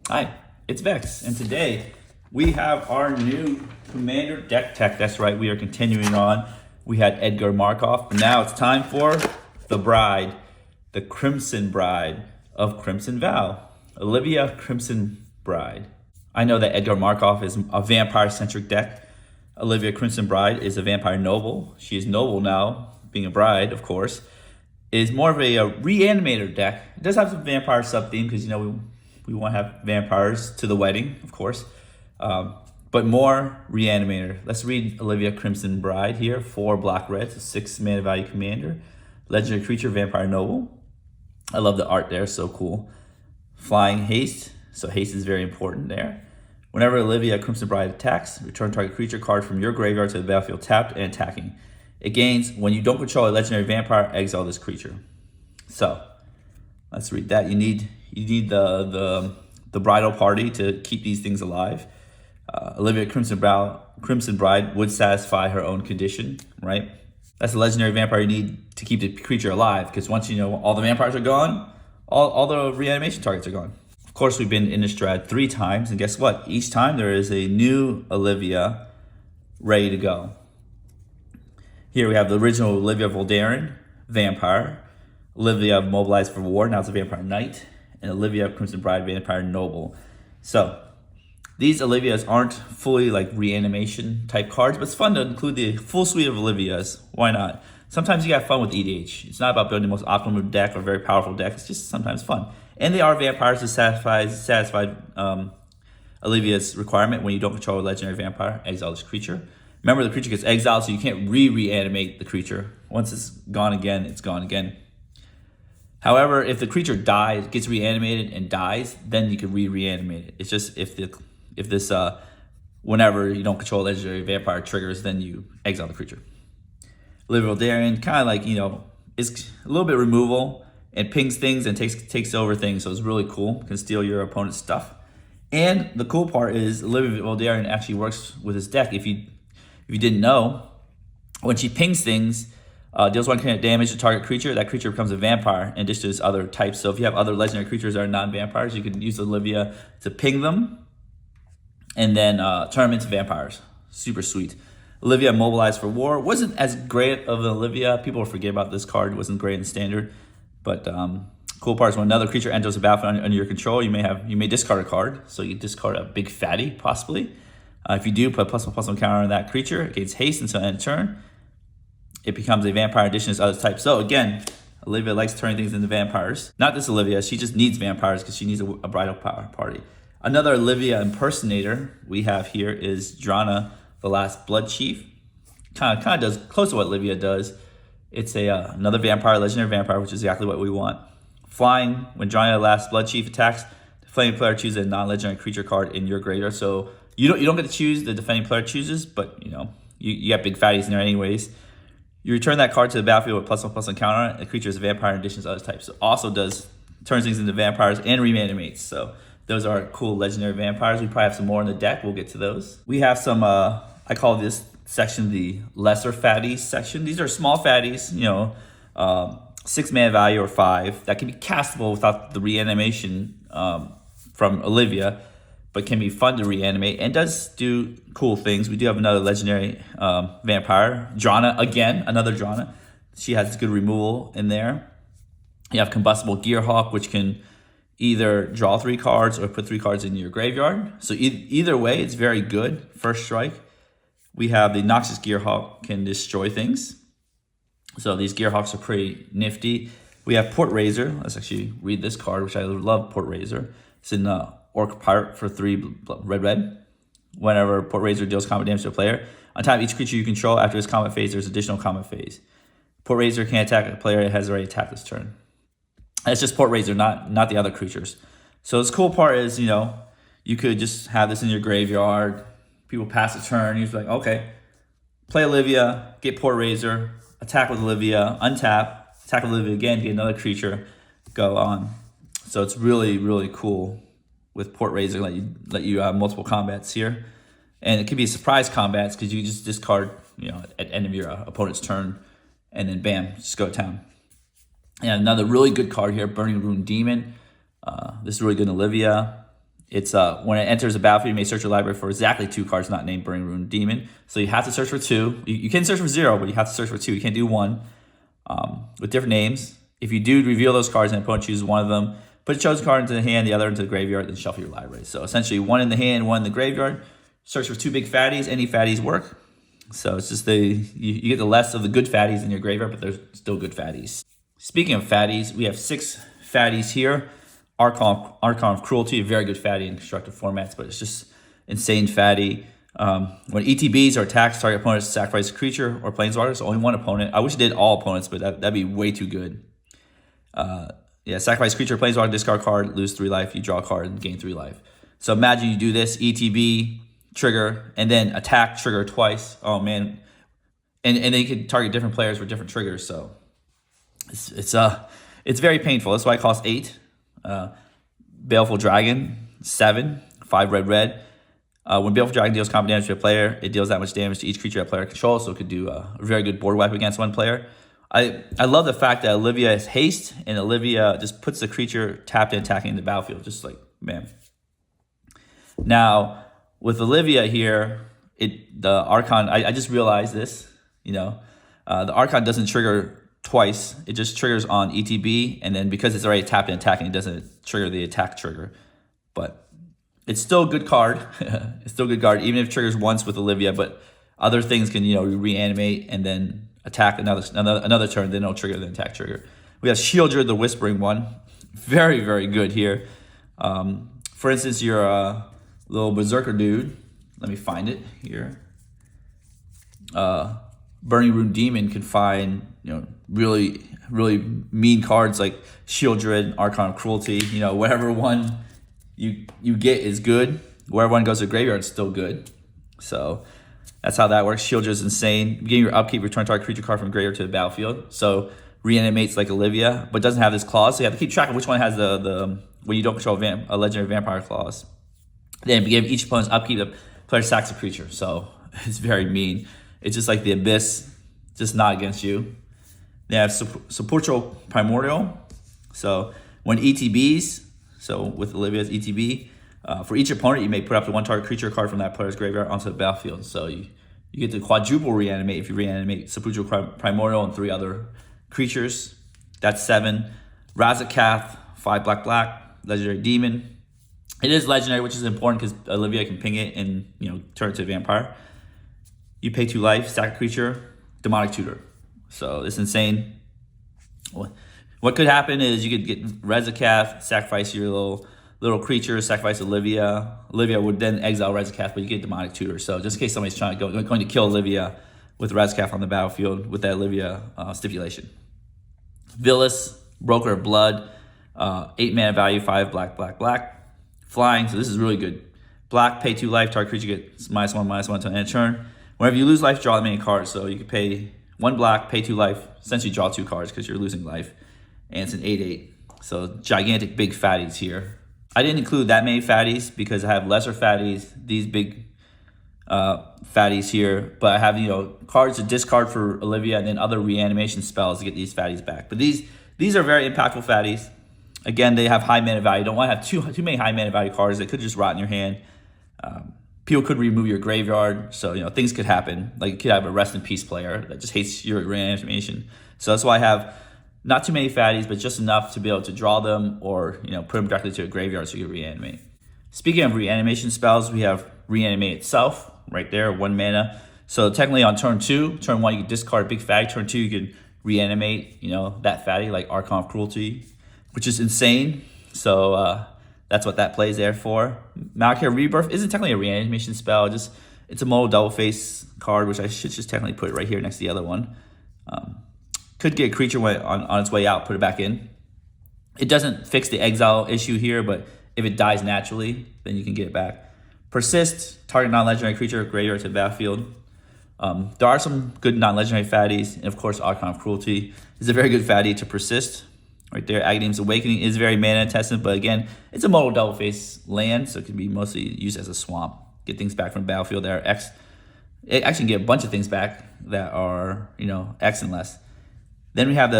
Hi, it's Vex, and today we have our new Commander deck tech. That's right, we are continuing on. We had Edgar Markov, but now it's time for the bride, the Crimson Bride of Crimson Vow, Olivia Crimson Bride. I know that Edgar Markov is a vampire-centric deck. Olivia Crimson Bride is a vampire noble. She is noble now, being a bride, of course. Is more of a reanimator deck. It does have some vampire sub-theme because, you know, we want to have vampires to the wedding, of course. But more reanimator. Let's read Olivia Crimson Bride here. 4 black red, so 6 mana value commander. Legendary creature, vampire noble. I love the art there, so cool. Flying haste, so haste is very important there. Whenever Olivia Crimson Bride attacks, return target creature card from your graveyard to the battlefield tapped and attacking. It gains, when you don't control a legendary vampire, exile this creature. So, let's read that. You need the bridal party to keep these things alive. Olivia Crimson Bride would satisfy her own condition, right? That's a legendary vampire you need to keep the creature alive, because once you know all the vampires are gone, all the reanimation targets are gone. Of course, we've been in Innistrad 3 times, and guess what? Each time there is a new Olivia ready to go. Here we have the original Olivia Voldaren, Vampire, Olivia Mobilized for War, now it's a Vampire Knight, and Olivia Crimson Bride, Vampire Noble. So, these Olivias aren't fully like reanimation type cards, but it's fun to include the full suite of Olivias. Why not? Sometimes you got fun with EDH. It's not about building the most optimal deck or very powerful deck, it's just sometimes fun. And they are vampires to satisfy Olivia's requirement. When you don't control a legendary vampire, exile this creature. Remember, the creature gets exiled, so you can't reanimate the creature. Once it's gone again, it's gone again. However, if the creature dies, gets reanimated and dies, then you can reanimate it. It's just if this whenever you don't control a legendary vampire triggers, then you exile the creature. Olivia Voldaren, kind of like, you know, is a little bit removal and pings things and takes over things, so it's really cool. Can steal your opponent's stuff. And the cool part is Olivia Voldaren actually works with his deck. If you didn't know, when she pings things, deals 1 damage to target creature, that creature becomes a vampire in addition to its other types. So if you have other legendary creatures that are non-vampires, you can use Olivia to ping them and then turn them into vampires. Super sweet. Olivia Mobilized for War wasn't as great of an Olivia. People forget about this card. It wasn't great in standard. But cool part is when another creature enters the battlefield under your control, you may discard a card. So you discard a big fatty, possibly. If you do, put +1/+1 counter on that creature. It gains haste until end of turn. It becomes a vampire in addition to its other types. So again, Olivia likes turning things into vampires. Not this Olivia, she just needs vampires because she needs a bridal power party. Another Olivia impersonator we have here is Drana, the Last Blood Chief. Kind of does close to what Olivia does. It's another vampire, legendary vampire, which is exactly what we want. Flying, when Drana, the Last Blood Chief attacks, the defending player chooses a non-legendary creature card in your graveyard. So you don't get to choose, the defending player chooses, but you know, you got big fatties in there anyways. You return that card to the battlefield with +1/+1 counter on it. The creature is a vampire in addition to other types. So also turns things into vampires and reanimates. So those are cool legendary vampires. We probably have some more in the deck. We'll get to those. We have some, I call this section the lesser fatties section. These are small fatties, you know, 6 mana value or 5 that can be castable without the reanimation from Olivia, but can be fun to reanimate and does do cool things. We do have another legendary vampire, Drana, again, another Drana. She has good removal in there. You have Combustible Gearhawk, which can either draw 3 cards or put 3 cards in your graveyard. So either way, it's very good. First strike. We have the Noxious Gearhawk, can destroy things. So these Gearhawks are pretty nifty. We have Port Razor. Let's actually read this card, which I love, Port Razor. It's in Orc Pirate for 3 red. Whenever Port Razor deals combat damage to a player, on top of each creature you control after its combat phase, there's additional combat phase. Port Razor can attack a player that has already attacked this turn. It's just Port Razor, not the other creatures. So this cool part is, you know, you could just have this in your graveyard. People pass a turn. You're like, okay, play Olivia, get Port Razor, attack with Olivia, untap, attack with Olivia again, get another creature, go on. So it's really, really cool with Port Razor, let you have multiple combats here. And it can be surprise combats because you just discard, you know, at the end of your opponent's turn, and then bam, just go to town. And another really good card here, Burning Rune Demon. This is really good in Olivia. It's when it enters the battlefield, you may search your library for exactly 2 cards not named Burning Rune Demon. So you have to search for 2. You can search for 0, but you have to search for 2. You can't do 1 with different names. If you do reveal those cards and the opponent chooses one of them, put a chosen card into the hand, the other into the graveyard, then shuffle your library. So essentially 1 in the hand, 1 in the graveyard. Search for 2 big fatties. Any fatties work. So it's just you get the less of the good fatties in your graveyard, but there's still good fatties. Speaking of fatties, we have 6 fatties here. Archon of Cruelty, a very good fatty in constructed formats, but it's just insane fatty. When ETBs or attacks, target opponents sacrifice a creature or planeswalker, so only 1 opponent. I wish it did all opponents, but that'd be way too good. Yeah, sacrifice creature, planeswalker, discard card, lose 3 life, you draw a card and gain 3 life. So imagine you do this, ETB, trigger, and then attack, trigger twice. Oh man. And then you can target different players with different triggers, so it's very painful. That's why it costs 8. Baleful Dragon, 7, 5 red. When Baleful Dragon deals combat damage to a player, it deals that much damage to each creature that player controls, so it could do a very good board wipe against 1 player. I love the fact that Olivia is haste, and Olivia just puts the creature tapped and attacking in the battlefield, just like, man. Now, with Olivia here, the Archon, I just realized this, the Archon doesn't trigger twice. It just triggers on ETB, and then because it's already tapped and attacking, it doesn't trigger the attack trigger. But it's still a good card. It's still a good card, even if it triggers once with Olivia, but other things can, reanimate and then attack another turn, then it'll trigger the attack trigger. We have Shieldred, the Whispering one. Very, very good here. For instance, you're a little Berserker dude. Let me find it here. Burning Rune Demon can find, really, really mean cards like Shieldred, Archon of Cruelty. Whatever one you get is good. Wherever one goes to the graveyard, it's still good. So that's how that works. Shieldred is insane. Beginning your upkeep, return target creature card from graveyard to the battlefield. So reanimates like Olivia, but doesn't have this clause. So you have to keep track of which one has the when you don't control a legendary vampire clause. Then give each opponent's upkeep, the player sacks a creature. So it's very mean. It's just like the Abyss, just not against you. They have Sepulchral Primordial. So when ETBs, so with Olivia's ETB, for each opponent, you may put up to 1 target creature card from that player's graveyard onto the battlefield. So you get to quadruple reanimate if you reanimate Sepulchral Primordial and 3 other creatures. That's 7. Razakath, 5 black, legendary demon. It is legendary, which is important because Olivia can ping it and turn it to a vampire. You pay 2 life, sack a creature, demonic tutor. So it's insane. What could happen is you could get Razakath, sacrifice your little creature, sacrifice Olivia. Olivia would then exile Razakath, but you get demonic tutor. So just in case somebody's going to kill Olivia with Razakath on the battlefield with that Olivia stipulation. Villas, Broker of Blood, 8 mana value, 5 black. Flying, so this is really good. Black, pay 2 life, target creature gets -1/-1 to end a turn. Whenever you lose life, draw the main card. So you can pay 1 black, pay 2 life, essentially draw 2 cards because you're losing life. And it's an 8/8. So gigantic big fatties here. I didn't include that many fatties because I have lesser fatties, these big fatties here. But I have, cards to discard for Olivia and then other reanimation spells to get these fatties back. But these are very impactful fatties. Again, they have high mana value. You don't want to have too many high mana value cards. They could just rot in your hand. People could remove your graveyard. So, things could happen. Like you could have a Rest in Peace player that just hates your reanimation. So that's why I have not too many fatties, but just enough to be able to draw them or, put them directly to a graveyard so you can reanimate. Speaking of reanimation spells, we have Reanimate itself right there, 1 mana. So technically on turn 2, turn 1, you can discard a big fatty. Turn 2, you can reanimate, that fatty like Archon of Cruelty, which is insane. So that's what that plays there for. Malakir Rebirth isn't technically a reanimation spell. It's a mono double face card, which I should just technically put right here next to the other one. Could get a creature on its way out, put it back in. It doesn't fix the exile issue here, but if it dies naturally, then you can get it back. Persist, target non-legendary creature, graveyard to the battlefield. There are some good non-legendary fatties, and of course Archon of Cruelty is a very good fatty to persist. Right there, Aghanim's Awakening is very mana intensive, but again, it's a mono double face land, so it can be mostly used as a swamp. Get things back from the battlefield that are X. It actually can get a bunch of things back that are, X and less. Then we have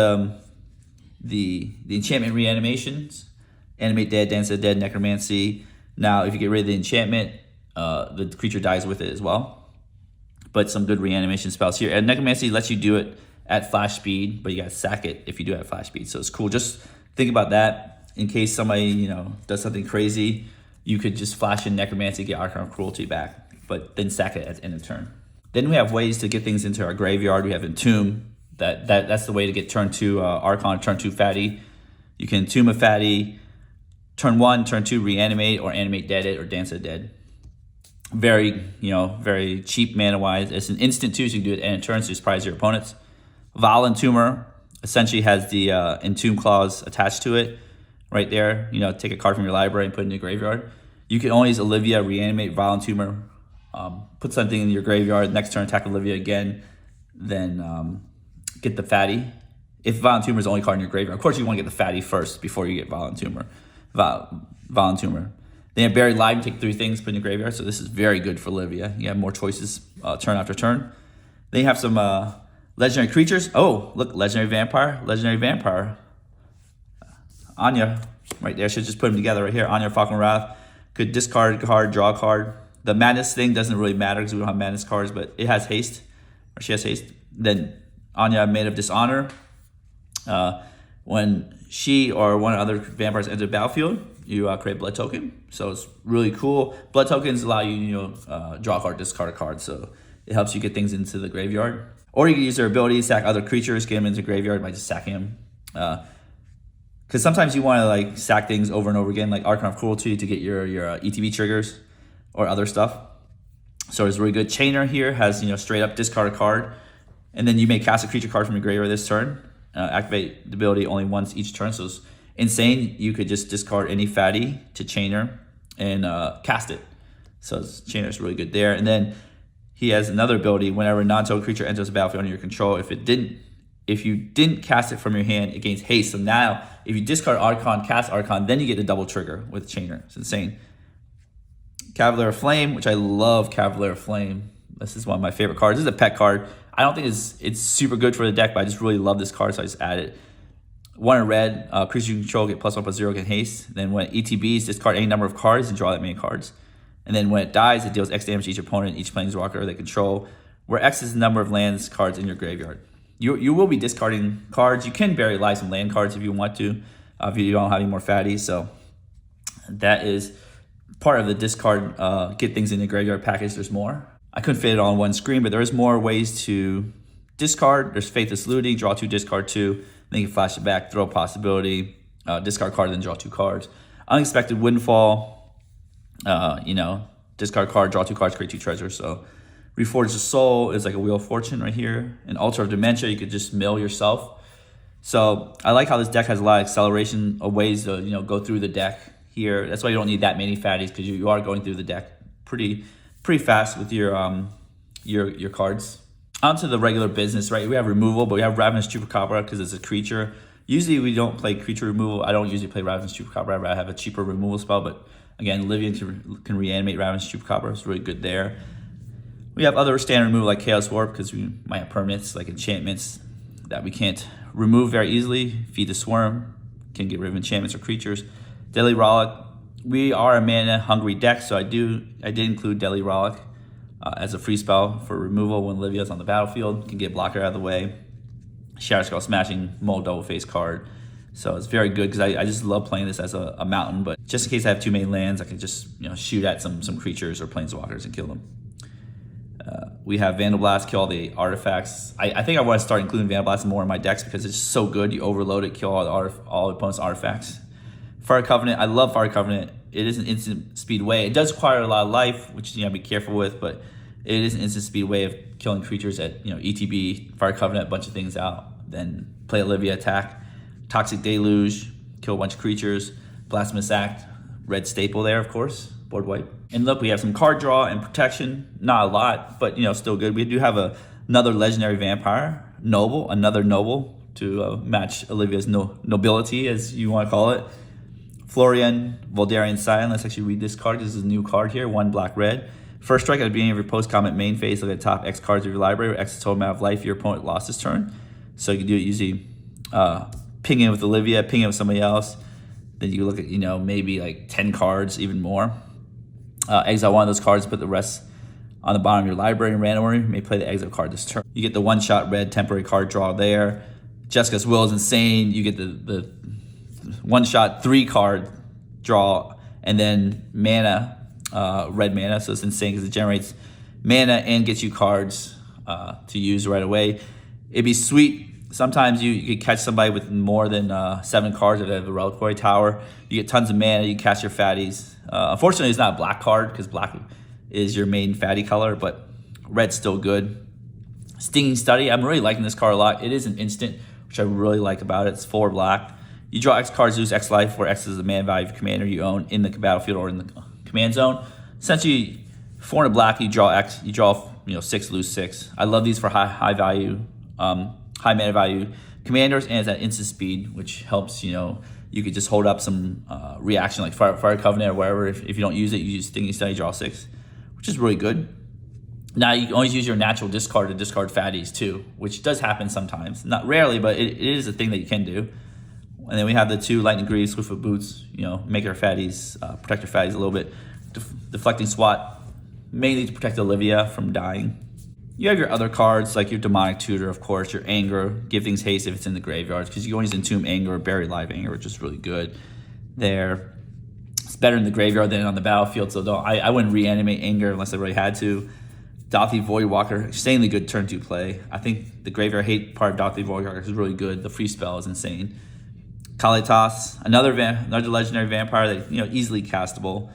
the enchantment reanimations. Animate Dead, Dance of the Dead, Necromancy. Now, if you get rid of the enchantment, the creature dies with it as well. But some good reanimation spells here. And Necromancy lets you do it at flash speed, but you gotta sack it if you do it at flash speed. So it's cool. Just think about that in case somebody, you know, does something crazy. You could just flash in Necromancy, get Archon of Cruelty back, but then sack it at the end of turn. Then we have ways to get things into our graveyard. We have Entomb. That's the way to get turn 2 Archon, turn 2 Fatty. You can Entomb a Fatty, turn 1, turn 2 Reanimate, or Animate Dead It, or Dance the Dead. Very, you know, very cheap mana wise. It's an instant too, so you can do it at end of turn, so you surprise your opponents. Val Entomber essentially has the Entomb clause attached to it right there. You know, take a card from your library and put it in your graveyard. You can always Olivia, Reanimate, Val Entomber, put something in your graveyard, next turn attack Olivia again, then get the Fatty. If Val Entomber is the only card in your graveyard, of course you want to get the Fatty first before you get Val Entomber. Val Entomber. Then you have Buried Live, take 3 things, put in your graveyard, so this is very good for Olivia. You have more choices turn after turn. Then you have some legendary creatures. Oh, look, legendary vampire. Anya, right there, should just put them together right here. Anya, Falcon Wrath. Could discard a card, draw a card. The Madness thing doesn't really matter because we don't have Madness cards, but it has haste, or she has haste. Then Anya, Maid of Dishonor. When she or one of other vampires enter the battlefield, you create blood token. So it's really cool. Blood tokens allow you, draw a card, discard a card. So it helps you get things into the graveyard. Or you can use their ability to sack other creatures, get them into the graveyard by just sacking them. Because sometimes you want to like sack things over and over again, like Archon of Cruelty to get your ETB triggers or other stuff. So it's really good. Chainer here has, straight up discard a card, and then you may cast a creature card from your graveyard this turn. Activate the ability only once each turn. So it's insane. You could just discard any fatty to Chainer and cast it. So Chainer is really good there. And then he has another ability. Whenever a non-token creature enters the battlefield under your control, if you didn't cast it from your hand, it gains haste. So now, if you discard Archon, cast Archon, then you get the double trigger with Chainer. It's insane. Cavalier of Flame, which I love Cavalier of Flame. This is one of my favorite cards. This is a pet card. I don't think it's super good for the deck, but I just really love this card, so I just add it. 1 in red, creature you control get +1/+0, get haste. Then when it ETBs, discard any number of cards and draw that many cards. And then when it dies, it deals X damage to each opponent, each planeswalker they control, where X is the number of lands cards in your graveyard. You will be discarding cards. You can bury live some land cards if you want to, if you don't have any more fatties. So that is part of the discard, get things in the graveyard package. There's more. I couldn't fit it all on one screen, but there's more ways to discard. There's Faithless Looting, draw 2, discard 2. Then you can flash it back, throw a possibility, discard card, then draw 2 cards. Unexpected Windfall, discard card, draw 2 cards, create 2 treasures. So Reforge the Soul is like a Wheel of Fortune right here. An Altar of Dementia, you could just mill yourself. So I like how this deck has a lot of acceleration of ways to go through the deck here. That's why you don't need that many fatties, because you are going through the deck pretty fast with your cards. Onto the regular business, right? We have removal, but we have Ravenous Chupacabra because it's a creature. Usually we don't play creature removal. I don't usually play Ravenous Chupacabra. I'd rather have a cheaper removal spell, but again, Olivia can reanimate Ravenous Chupacabra. It's really good there. We have other standard removal like Chaos Warp because we might have permanents like enchantments that we can't remove very easily. Feed the Swarm, can get rid of enchantments or creatures. Deadly Rollick, we are a mana hungry deck, so I did include Deadly Rollick as a free spell for removal when Olivia's on the battlefield. Can get blocker out of the way. Shatter Skull Smashing, Mold Double Face card. So it's very good because I just love playing this as a mountain, but just in case I have too many lands, I can just shoot at some creatures or planeswalkers and kill them. We have Vandal Blast, kill all the artifacts. I think I want to start including Vandal Blast more in my decks because it's just so good. You overload it, kill all opponents' artifacts. Fire Covenant, I love Fire Covenant. It is an instant speed way. It does require a lot of life, which you gotta be careful with, but it is an instant speed way of killing creatures at ETB, Fire Covenant, a bunch of things out. Then play Olivia, attack. Toxic Deluge, kill a bunch of creatures. Blasphemous Act, red staple there, of course, board wipe. And look, we have some card draw and protection. Not a lot, but still good. We do have another legendary vampire, Noble, another Noble to match Olivia's nobility, as you want to call it. Florian, Voldaren Scion. Let's actually read this card. This is a new card here, 1 black red. First strike at the beginning of your post-combat main phase, look at the top X cards of your library, where X is the total amount of life your opponent lost this turn. So you can do it usually ping in with Olivia, ping in with somebody else. Then you look at, maybe like 10 cards, even more. exile one of those cards, put the rest on the bottom of your library in random order. You may play the exile card this turn. You get the one-shot red temporary card draw there. Jessica's Will is insane. You get the one-shot 3-card draw, and then mana, red mana. So it's insane because it generates mana and gets you cards to use right away. It'd be sweet. Sometimes you could catch somebody with more than 7 cards if they have a Reliquary Tower. You get tons of mana, you cast your fatties. Unfortunately, it's not a black card because black is your main fatty color, but red's still good. Stinging Study, I'm really liking this card a lot. It is an instant, which I really like about it. It's 4 black. You draw X cards, lose X life, where X is the mana value of commander you own in the battlefield or in the command zone. Essentially, 4 and a black, you draw X, you draw 6, lose 6. I love these for high value, high mana value commanders, and it's at instant speed, which helps, you could just hold up some reaction like Fire Covenant or whatever. If you don't use it, you use Stinging Study, draw 6, which is really good. Now you can always use your natural discard to discard fatties too, which does happen sometimes. Not rarely, but it is a thing that you can do. And then we have the 2 Lightning Greaves, Swiftfoot Boots, make our fatties, protect your fatties a little bit. Deflecting Swat, mainly to protect Olivia from dying. You have your other cards, like your Demonic Tutor, of course, your Anger, give things haste if it's in the graveyards, because you can always entomb Anger or bury live Anger, which is really good there. It's better in the graveyard than on the battlefield, so I wouldn't reanimate Anger unless I really had to. Dauthi Voidwalker, insanely good turn 2 play. I think the graveyard hate part of Dauthi Voidwalker is really good. The free spell is insane. Kalitas, another legendary vampire that easily castable,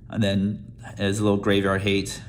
and then as a little graveyard hate.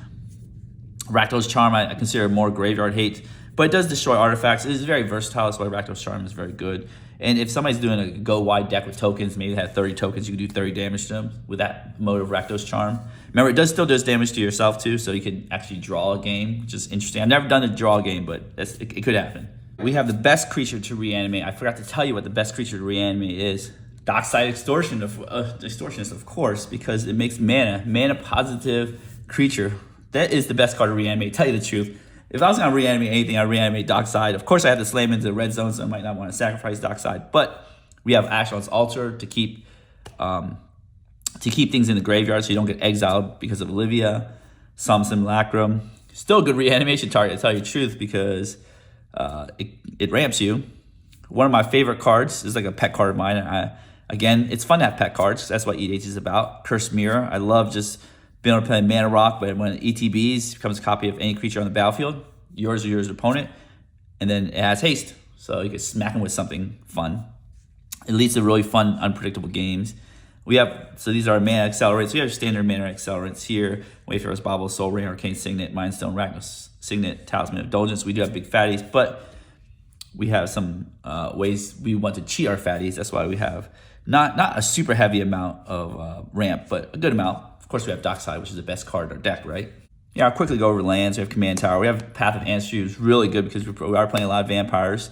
Rakdos Charm, I consider more graveyard hate, but it does destroy artifacts. It is very versatile, that's why Rakdos Charm is very good. And if somebody's doing a go-wide deck with tokens, maybe they have 30 tokens, you can do 30 damage to them with that mode of Rakdos Charm. Remember, it still does damage to yourself too, so you can actually draw a game, which is interesting. I've never done a draw game, but it could happen. We have the best creature to reanimate. I forgot to tell you what the best creature to reanimate is. Dockside Extortionist, of course, because it makes mana positive creature. That is the best card to reanimate, tell you the truth. If I was going to reanimate anything, I'd reanimate Dockside. Of course, I have to slam into the red zone, so I might not want to sacrifice Dockside. But we have Ashlon's Altar to keep things in the graveyard so you don't get exiled because of Olivia. Psalm Simulacrum. Still a good reanimation target, to tell you the truth, because it ramps you. One of my favorite cards is like a pet card of mine. Again, it's fun to have pet cards. That's what EDH is about. Cursed Mirror. I love just being able to play Mana Rock, but when it ETBs, becomes a copy of any creature on the battlefield, yours or yours opponent, and then it has haste, so you can smack them with something fun. It leads to really fun, unpredictable games. So these are mana accelerants. We have standard mana accelerants here: Wayfarer's Bauble, Soul Ring, Arcane Signet, Mindstone, Ragnos Signet, Talisman of Indulgence. We do have big fatties, but we have some ways we want to cheat our fatties. That's why we have not a super heavy amount of ramp, but a good amount. Of course, we have Dockside, which is the best card in our deck, right? Yeah, I'll quickly go over lands. We have Command Tower. We have Path of Ancestry, which is really good because we are playing a lot of vampires.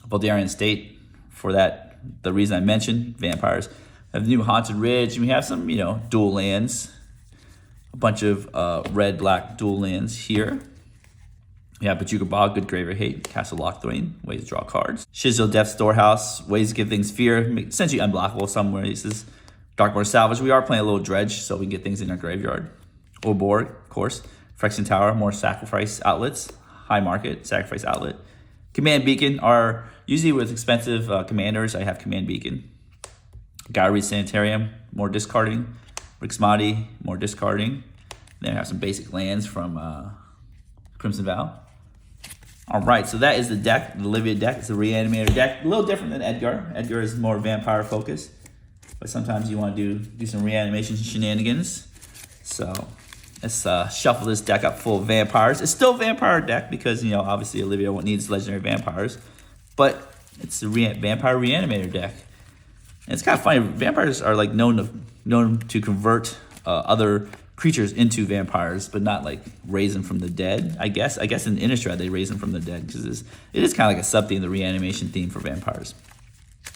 Voldaren State, for the reason I mentioned, vampires. We have the new Haunted Ridge, and we have some, dual lands. A bunch of red-black dual lands here. We have Bajuka Bog, good graveyard hate. Castle Lochthwain, ways to draw cards. Shizil Death Storehouse, ways to give things fear. Essentially unblockable some ways. Darkmoor Salvage, we are playing a little dredge, so we can get things in our graveyard. Oborg, of course. Phyrexian Tower, more sacrifice outlets. High market, sacrifice outlet. Command Beacon are usually with expensive commanders. I have Command Beacon. Gyri Sanitarium, more discarding. Rixmati, more discarding. Then I have some basic lands from Crimson Vow. All right, so that is the deck, the Olivia deck. It's a Reanimator deck, a little different than Edgar. Edgar is more vampire focused, but sometimes you want to do some reanimation shenanigans. So let's shuffle this deck up full of vampires. It's still a vampire deck because, obviously Olivia needs legendary vampires, but it's a vampire reanimator deck. And it's kind of funny, vampires are like known to convert other creatures into vampires, but not like raise them from the dead. I guess in Innistrad they raise them from the dead because it is kind of like a sub-theme, the reanimation theme for vampires.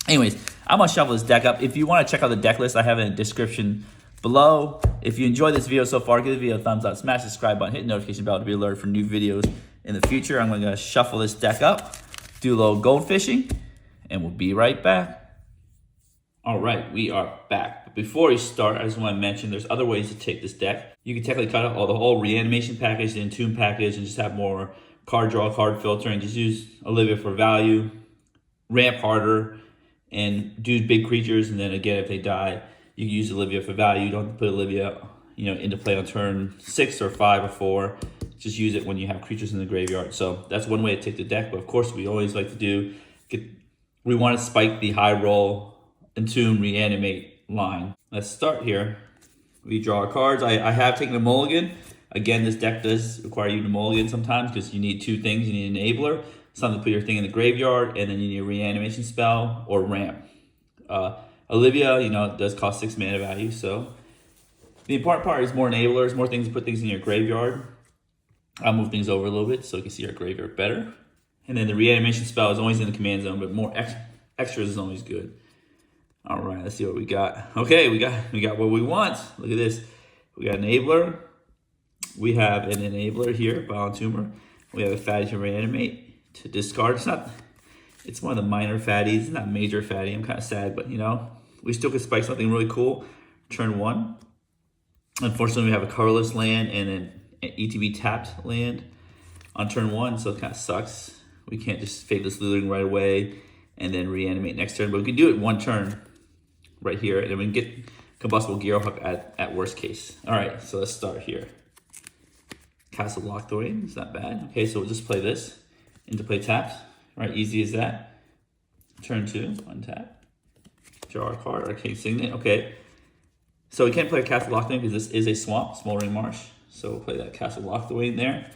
Anyways, I'm gonna shuffle this deck up. If you want to check out the deck list, I have it in the description below. If you enjoyed this video so far, give the video a thumbs up, smash the subscribe button, hit the notification bell to be alerted for new videos in the future. I'm gonna shuffle this deck up, do a little gold fishing, and we'll be right back. All right, we are back. before you start, I just want to mention there's other ways to take this deck. You can technically cut out all the whole reanimation package, the entomb package, and just have more card draw, card filtering. Just use Olivia for value, ramp harder, and do big creatures. And then again, if they die, you can use Olivia for value. You don't have to put Olivia, into play on turn 6 or 5 or 4. Just use it when you have creatures in the graveyard. So that's one way to take the deck. But of course, we always like to we want to spike the high roll entomb reanimate line. Let's start here. We draw our cards. I have taken a mulligan. Again, this deck does require you to mulligan sometimes because you need 2 things. You need an enabler, something to put your thing in the graveyard, and then you need a reanimation spell or ramp. Olivia, it does cost 6 mana value, so the important part is more enablers, more things to put things in your graveyard. I'll move things over a little bit so you can see our graveyard better. And then the reanimation spell is always in the command zone, but more extras is always good. All right, let's see what we got. Okay, we got what we want. Look at this. We got an enabler. We have an enabler here, Entomber. We have a fatty to reanimate, to discard. It's one of the minor fatties. It's not major fatty. I'm kind of sad, but we still could spike something really cool. Turn 1. Unfortunately, we have a colorless land and an ETB tapped land on turn 1, so it kind of sucks. We can't just Faithless Looting right away and then reanimate next turn, but we can do it 1 turn right here, and then we can get Combustible Gearhawk at worst case. All right, so let's start here. Castle Lockthwain, it's not bad. Okay, so we'll just play this into play tapped. Right, easy as that. Turn 2, untap. Draw our card, Arcane Signet. Okay, so we can't play Castle Lockthwain because this is a swamp, Smoldering Marsh. So we'll play that Castle Lockthwain there.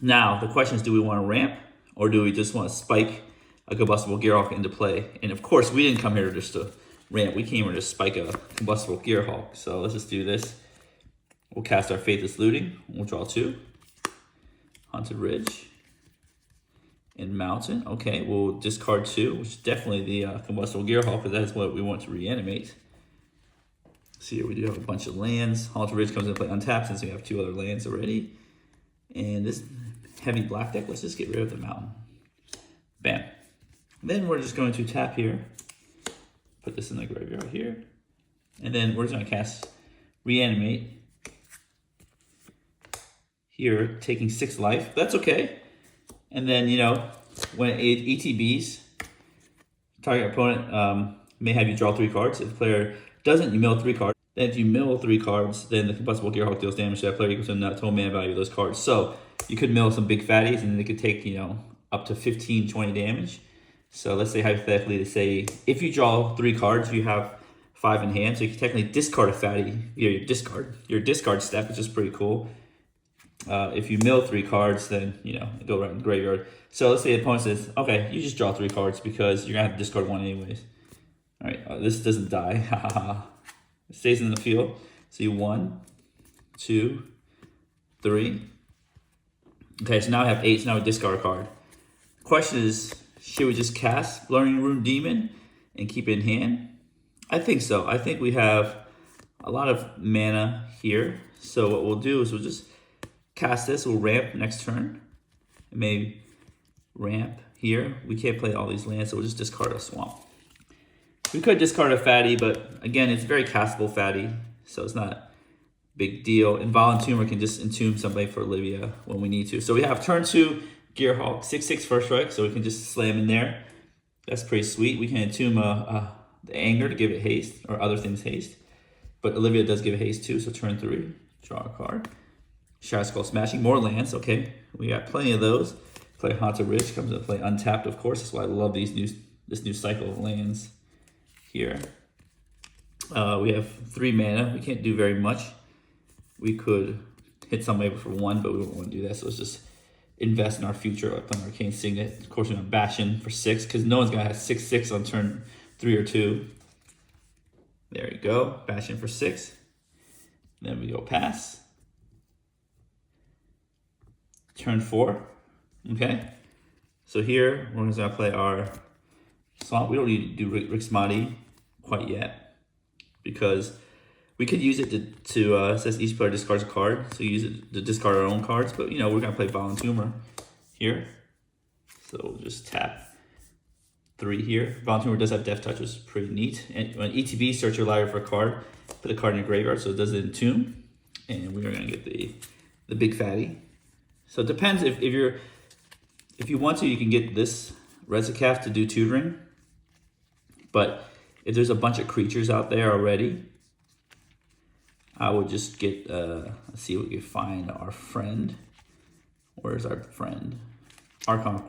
Now, the question is, do we want to ramp or do we just want to spike a Combustible Gearhawk into play? And of course, we didn't come here just to ramp. We came here to spike a Combustible Gearhawk. So let's just do this. We'll cast our Faithless Looting. We'll draw 2. Haunted Ridge. And Mountain. Okay, we'll discard 2, which is definitely the Combustible Gearhawk, because that's what we want to reanimate. See here, we do have a bunch of lands. Haunted Ridge comes into play untapped since we have 2 other lands already. And this heavy black deck, let's just get rid of the Mountain. Bam. Then we're just going to tap here. Put this in the graveyard here. And then we're just going to cast Reanimate. Here, taking 6 life. That's okay. And then, when it ETBs, target opponent may have you draw 3 cards. If the player doesn't, you mill 3 cards. Then if you mill 3 cards, then the Combustible Gearhawk deals damage to that player equals to the total mana value of those cards. So you could mill some big fatties and they could take, up to 15, 20 damage. So let's say hypothetically, if you draw 3 cards, you have 5 in hand. So you can technically discard a fatty via your discard step, which is pretty cool. If you mill 3 cards, then, go right in the graveyard. So let's say the opponent says, okay, you just draw 3 cards because you're going to have to discard 1 anyways. All right, this doesn't die. It stays in the field. So 1, 2, 3. Okay, so now I have 8, so now we discard a card. Question is, should we just cast Learning Rune Demon and keep it in hand? I think so. I think we have a lot of mana here. So what we'll do is we'll just cast this, we'll ramp next turn. And maybe ramp here. We can't play all these lands, so we'll just discard a swamp. We could discard a fatty, but again, it's very castable fatty, so it's not a big deal. And Entomber can just entomb somebody for Olivia when we need to. So we have turn 2, Gearhawk, 6/6 first strike, so we can just slam in there. That's pretty sweet. We can entomb the Anger to give it haste, or other things haste. But Olivia does give it haste too, so turn 3, draw a card. Shadow Skull Smashing, more lands, okay. We got plenty of those. Play Haunted Ridge, comes into play untapped, of course. That's why I love this new cycle of lands here. We have 3 mana. We can't do very much. We could hit somebody for 1, but we don't want to do that, so let's just invest in our future. Like playing Arcane Signet. Of course, we're going to bash in for 6, because no one's going to have 6/6 on turn 3 or 2. There you go. Bash in for 6. Then we go pass. Turn 4. Okay. So here, we're going to play our swamp. We don't need to do Rixmati quite yet, because we could use it it says each player discards a card, so use it to discard our own cards, but we're going to play Entomber here. So we'll just tap 3 here. Volunteer does have Death Touch, which is pretty neat. And on ETB, search your library for a card, put a card in your graveyard, so it does it in Tomb. And we are gonna get the big fatty. So it depends if you want to, you can get this Rezzicaf to do tutoring. But if there's a bunch of creatures out there already, I would just get, let's see what we can find our friend. Where's our friend? Archon.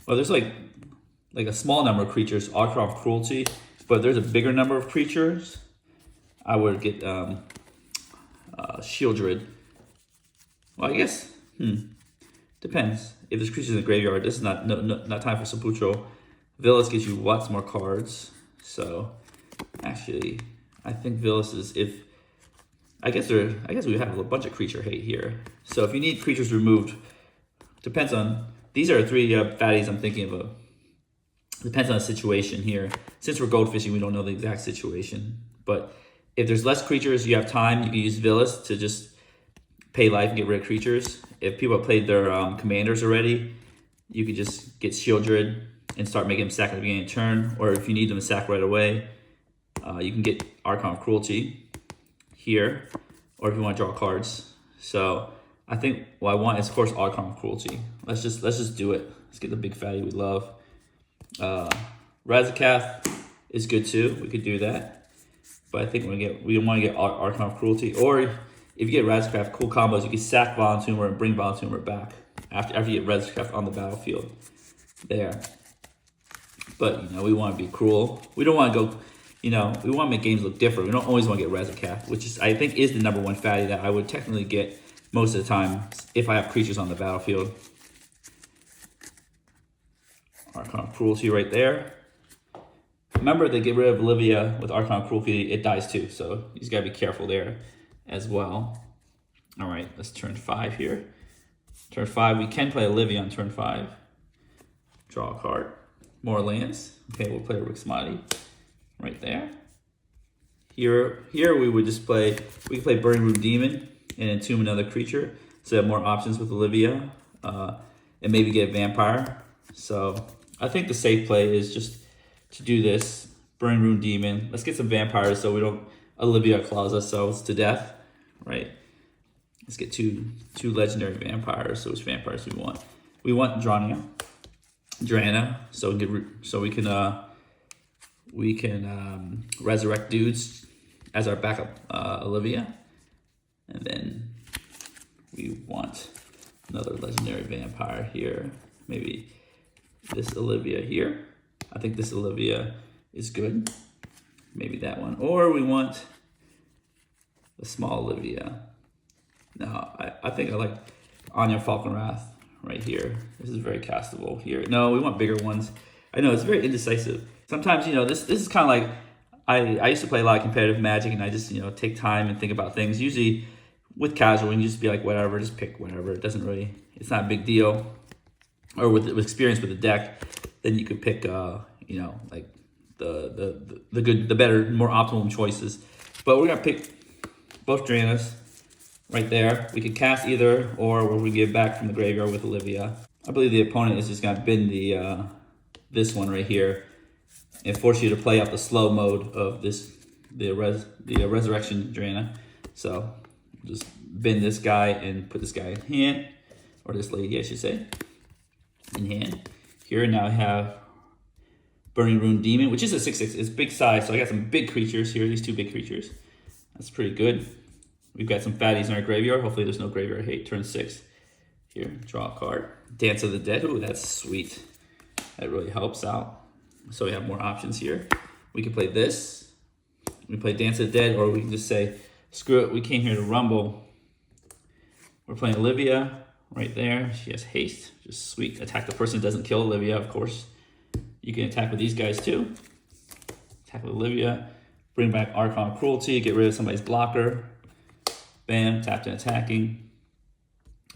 Well, there's like a small number of creatures, Archon of Cruelty, but there's a bigger number of creatures. I would get Shieldred. Well, I guess, depends. If there's creatures in the graveyard, this is not time for Sepulchro. Villas gives you lots more cards. So, actually, I think Villas is I guess we have a bunch of creature hate here. So if you need creatures removed, depends on, these are 3 fatties I'm thinking of. Depends on the situation here. Since we're goldfishing, we don't know the exact situation. But if there's less creatures, you have time, you can use Villas to just pay life and get rid of creatures. If people have played their commanders already, you could just get Shieldred and start making them sack at the beginning of the turn. Or if you need them to sack right away, you can get Archon of Cruelty here, or if you want to draw cards. So I think what I want is, of course, Archon of Cruelty. Let's just do it. Let's get the big fatty we love. Rezzicaf is good too. We could do that, but I think we want to get Archon of Cruelty. Or if you get Rezzicaf, cool combos. You can sack Volunteer and bring Volunteer back after you get Rezzicaf on the battlefield. There. But we want to be cruel. We don't want to go. We want to make games look different. We don't always want to get Rezzicaf, which I think is the #1 fatty that I would technically get most of the time if I have creatures on the battlefield. Archon of Cruelty right there. Remember, they get rid of Olivia with Archon of Cruelty, it dies too, so you just gotta be careful there as well. All right, let's turn 5 here. Turn 5, we can play Olivia on turn 5. Draw a card. More lands. Okay, we'll play Rixmati. Right there. Here we would just we can play Burning Room Demon and entomb another creature, so have more options with Olivia, and maybe get a vampire. So I think the safe play is just to do this, Burning Room Demon. Let's get some vampires so we don't Olivia claws ourselves to death, right? Let's get two legendary vampires. So which vampires do we want? We want Drana, so we can resurrect dudes as our backup Olivia. And then we want another legendary vampire here. Maybe this Olivia here. I think this Olivia is good. Maybe that one. Or we want the small Olivia. No, I think I like Anya Falconwrath right here. This is very castable here. No, we want bigger ones. I know, it's very indecisive. Sometimes, this is kind of like, I used to play a lot of competitive Magic, and I just, take time and think about things. Usually with casual, you can just be like, whatever, just pick whatever. It's not a big deal. Or with experience with the deck, then you could pick, like the better, more optimal choices. But we're gonna pick both Dranas right there. We could cast either, or we get back from the graveyard with Olivia. I believe the opponent is just gonna bend this one right here and force you to play out the slow mode of the resurrection Drana. So just bend this guy and put this guy in hand, or this lady, I should say, in hand. Here now I have Burning Room Demon, which is a 6/6. It's big size, so I got some big creatures here. These 2 big creatures. That's pretty good. We've got some fatties in our graveyard. Hopefully there's no graveyard hate. Turn 6. Here, draw a card. Dance of the Dead. Ooh, that's sweet. That really helps out. So we have more options here. We can play this. We play Dance of the Dead, or we can just say, screw it, we came here to rumble. We're playing Olivia right there. She has haste, just sweet. Attack the person who doesn't kill Olivia, of course. You can attack with these guys too. Attack with Olivia. Bring back Archon Cruelty, get rid of somebody's blocker. Bam, tapped and attacking.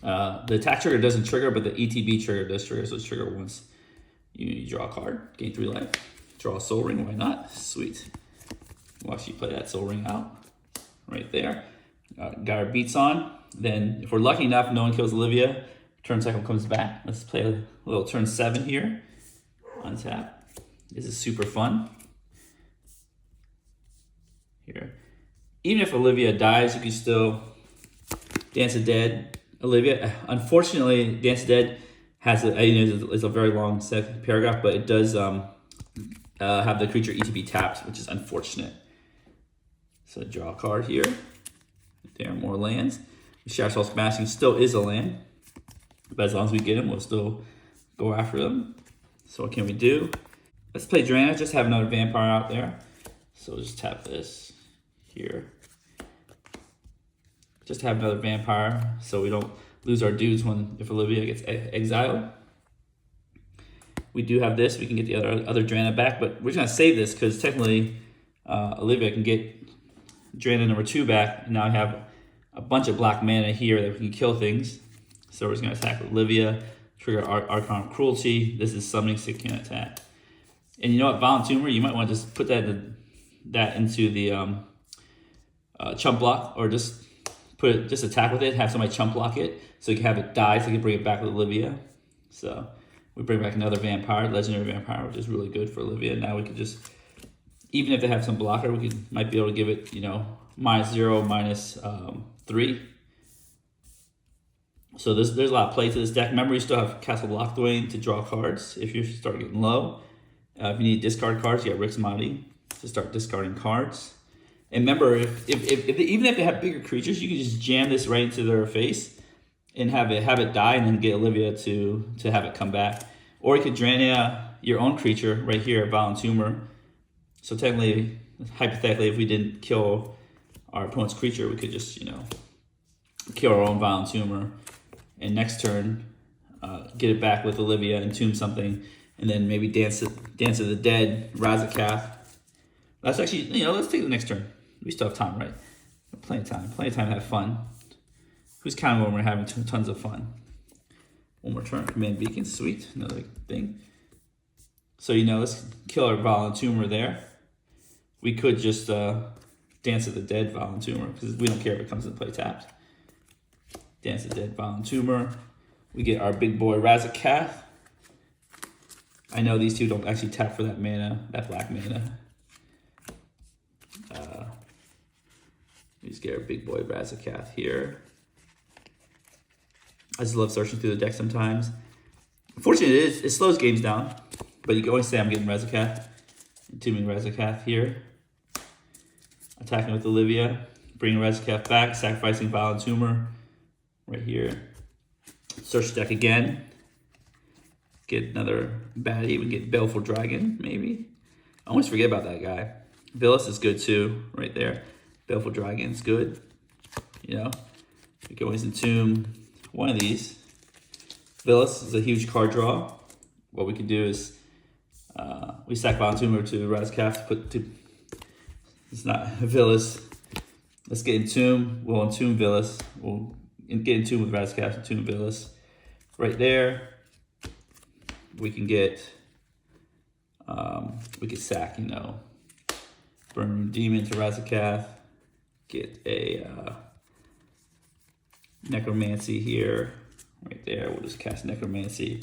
The attack trigger doesn't trigger, but the ETB trigger does trigger, so it's trigger once. You draw a card, gain 3 life. Draw a Soul Ring, why not? Sweet. Watch you play that Soul Ring out. Right there. Got our beats on. Then, if we're lucky enough, no one kills Olivia. Turn cycle comes back. Let's play a little turn 7 here. Untap. This is super fun. Here. Even if Olivia dies, you can still Dance the Dead. Olivia, unfortunately, Dance the Dead has is a very long paragraph, but it does have the creature ETB tapped, which is unfortunate. So draw a card here. There are more lands. Shadow Smashing still is a land, but as long as we get him, we'll still go after them. So what can we do? Let's play Drana, just have another vampire out there. So we'll just tap this here. Just have another vampire so we don't lose our dudes if Olivia gets exiled. We do have this, we can get the other Drana back, but we're gonna save this because technically Olivia can get Drana number 2 back, and now I have a bunch of black mana here that we can kill things. So we're just gonna attack Olivia, trigger Archon of Cruelty. This is summoning, so it can't attack. And you know what, Violent Tumor, you might want to just put that into the chump block, or just attack with it, have somebody chump block it, so you can have it die, so you can bring it back with Olivia. So we bring back another vampire, legendary vampire, which is really good for Olivia. Now we can just, even if they have some blocker, might be able to give it, -0, -3. So there's a lot of play to this deck. Remember, you still have Castle Lochthwain to draw cards if you start getting low. If you need to discard cards, you got Rick's Mighty to start discarding cards. And remember, even if they have bigger creatures, you can just jam this right into their face and have it die, and then get Olivia to have it come back. Or you could Drana your own creature right here, Violent Tumor. So technically, hypothetically, if we didn't kill our opponent's creature, we could just, kill our own Violent Tumor, and next turn, get it back with Olivia, entomb something, and then maybe Dance of the Dead, Razakath. That's actually, let's take the next turn. We still have time, right? Plenty of time to have fun. Who's counting when we're having tons of fun? One more turn, Command Beacon, sweet, another thing. So, let's kill our Violent Tumor there. We could just Dance of the Dead, Violent Tumor, because we don't care if it comes into play tapped. Dance of the Dead, Violent Tumor. We get our big boy Razakath. I know these two don't actually tap for that mana, that black mana. We just get our big boy Razakath here. I just love searching through the deck sometimes. Unfortunately, it slows games down, but you can always say I'm getting Razakath. Entombing Razakath here. Attacking with Olivia. Bringing Razakath back, sacrificing Violent Tumor right here. Search deck again. Get another baddie. We get Baleful Dragon, maybe. I always forget about that guy. Villas is good too, right there. Baleful Dragon's good. We can always entomb one of these. Villas is a huge card draw. What we can do is we sack Violent Tumor to Razakath. It's not Villas. Let's get Entomb. We'll entomb Villas. We'll get Entomb with Razakath, entomb Villas. Right there. We can get, we could sack, Burn Demon to Razakath. Get a Necromancy here, right there. We'll just cast Necromancy.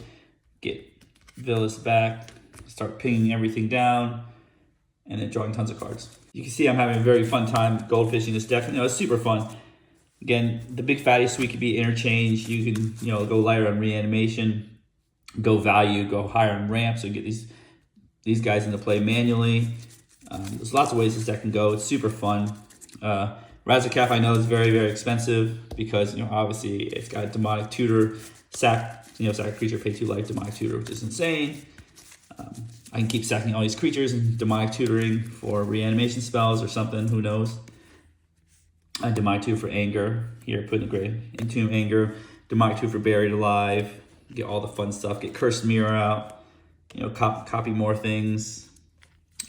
Get Villas back. Start pinging everything down, and then drawing tons of cards. You can see I'm having a very fun time goldfishing this deck. It's super fun. Again, the big fatty suite could be interchange. You can, go lighter on Reanimation. Go value, go higher on ramp, so you get these guys into play manually. There's lots of ways this deck can go. It's super fun. Razakath, I know, is very, very expensive because, obviously it's got Demonic Tutor, sack a creature, pay 2 life, Demonic Tutor, which is insane. I can keep sacking all these creatures and Demonic Tutoring for reanimation spells or something, who knows. Demonic Tutor for Anger, here, putting a great Entomb Anger. Demonic Tutor for Buried Alive. Get all the fun stuff. Get Cursed Mirror out. Copy more things.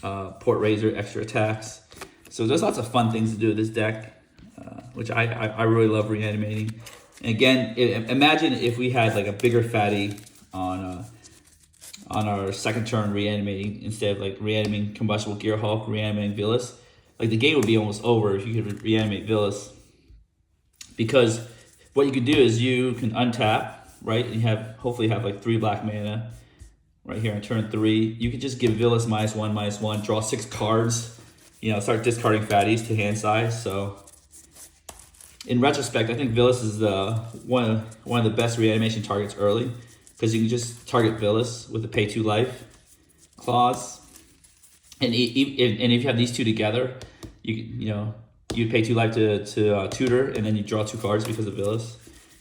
Port Razor, extra attacks. So there's lots of fun things to do with this deck, which I really love reanimating. And again, imagine if we had like a bigger fatty on our second turn reanimating instead of like reanimating Combustible Gearhulk, reanimating Villas. Like the game would be almost over if you could reanimate Villas. Because what you could do is you can untap, right? And you hopefully have like 3 black mana. right here on turn 3. You could just give Villas -1/-1, draw 6 cards, you know, start discarding fatties to hand size. So in retrospect, I think Villas is one of the best reanimation targets early, because you can just target Villas with a pay 2 life clause, and if you have these two together, you'd pay 2 life to tutor, and then you draw 2 cards because of Villas.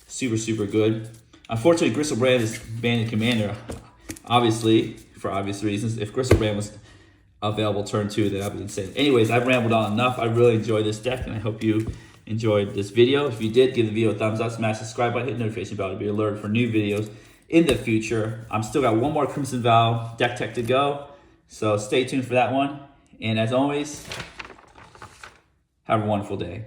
Super good. Unfortunately, Gristlebrand is banned in Commander, obviously for obvious reasons. If Gristlebrand was available turn 2, then that'd be insane. Anyways, I've rambled on enough. I really enjoyed this deck, and I hope you enjoyed this video. If you did, give the video a thumbs up, smash the subscribe button, hit the notification bell to be alerted for new videos in the future. I'm still got one more Crimson Vow deck tech to go, so stay tuned for that one. And as always, have a wonderful day.